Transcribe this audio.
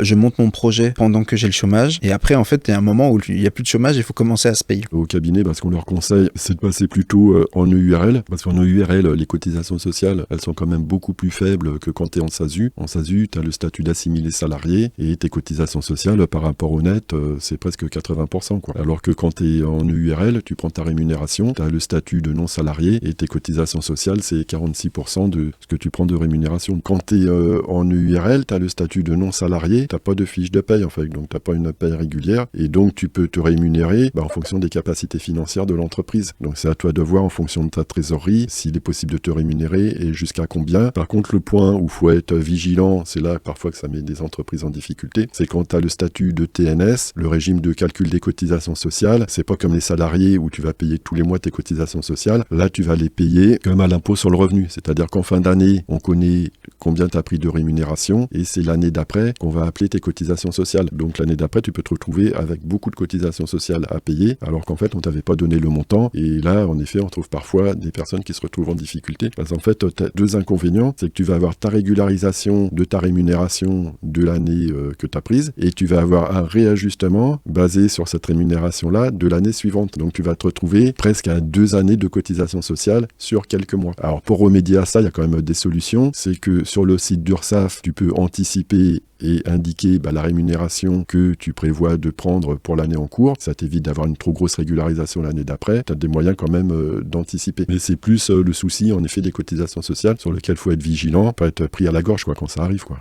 je monte mon projet pendant que j'ai le chômage. Et après, en fait, il y a un moment où il n'y a plus de chômage, il faut commencer à se payer. Au cabinet, ce qu'on leur conseille, c'est de passer plutôt en EURL, parce qu'en EURL, les cotisations sociales, elles sont quand même beaucoup plus faibles que quand tu es en SASU. En SASU, tu as le statut d'assimilé salarié, et tes cotisations sociales, par rapport au net, c'est presque 80%, quoi. Alors que quand tu es en EURL, tu prends ta rémunération, tu as le statut de non-salarié, et tes cotisations sociales, c'est 46% de ce que tu prends de rémunération. Quand tu es en EURL, tu as le statut de non-salarié, tu n'as pas de fiche de paye, en fait, donc tu n'as pas une paye régulière, et donc tu peux te rémunérer en fonction des capacités financières de l'entreprise. Donc c'est à toi de voir en fonction de ta trésorerie s'il est possible de te rémunérer et jusqu'à combien. Par contre, le point où il faut être vigilant, c'est là parfois que ça met des entreprises en difficulté, c'est quand tu as le statut de TNS, le régime de calcul des cotisations sociales. C'est pas comme les salariés où tu vas payer tous les mois tes cotisations sociales. Là, tu vas les payer comme à l'impôt sur le revenu. C'est-à-dire qu'en fin d'année, on connaît combien tu as pris de rémunération et c'est l'année d'après qu'on va appeler tes cotisations sociales. Donc l'année d'après, tu peux te retrouver avec beaucoup de cotisations sociales à payer alors qu'en fait, on t'avait pas donné le montant. Et là, en effet, on trouve parfois des personnes qui se retrouvent en difficulté. Parce qu'en fait, tu as deux inconvénients. C'est que tu vas avoir ta régularisation de ta rémunération de l'année que tu as prise et tu vas avoir un réajustement basé sur cette rémunération-là de l'année suivante. Donc, tu vas te retrouver presque à 2 années de cotisation sociale sur quelques mois. Alors, pour remédier à ça, il y a quand même des solutions. C'est que sur le site d'URSSAF, tu peux anticiper et indiquer la rémunération que tu prévois de prendre pour l'année en cours. Ça t'évite d'avoir une trop grosse régularisation l'année d'après. Tu as des moyens quand même d'anticiper. Mais c'est plus le souci, en effet, des cotisations sociales sur lequel il faut être vigilant, pas être pris à la gorge quand ça arrive, quoi.